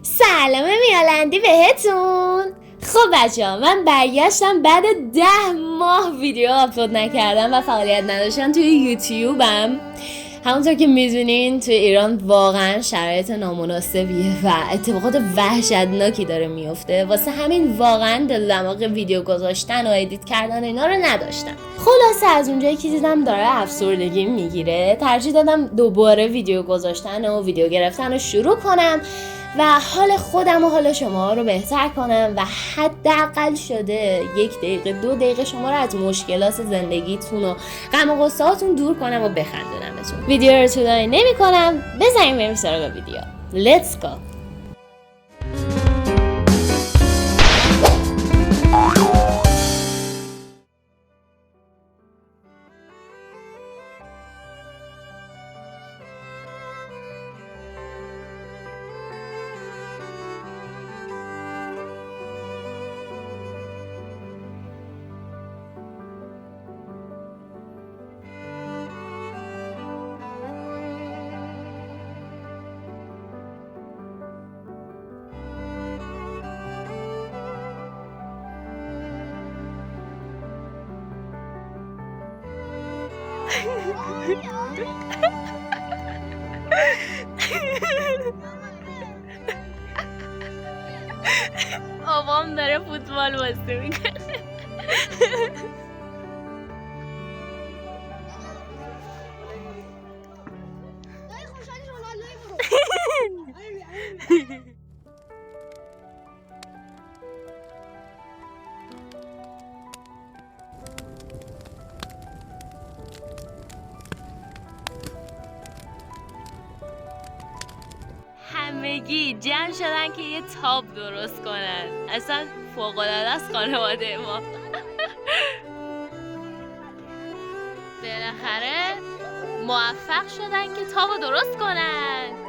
سلام میالندی بهتون. خب بچه‌ها، من برگشتم بعد 10 ماه ویدیو آپلود نکردم و فعالیت نداشتم توی یوتیوبم. همونطور که میدونین توی ایران واقعا شرایط نامناسبیه و اتفاقات وحشتناکی داره میفته، واسه همین واقعا دل دماغ ویدیو گذاشتن و ادیت کردن اینا رو نداشتم. خلاصه از اونجایی که دیدم داره افسردگی میگیره، ترجیح دادم دوباره ویدیو گذاشتن و ویدیو گرفتن رو شروع کنم و حال خودم و حال شما رو بهتر کنم و حداقل شده 1 دقیقه 2 دقیقه شما رو از مشکلات زندگیتون و غم و غصه هاتون دور کنم و بخندونمتون. ویدیو رو طولانی نمی‌کنم، بزنیم بریم سراغ ویدیو. Let's go. بابام داره فوتبال بازی میکنه. همگی جمع شدن که یه تاب درست کنن. اصلا فوق‌العاده است خانواده ما. بالاخره موفق شدن که تاب درست کنن.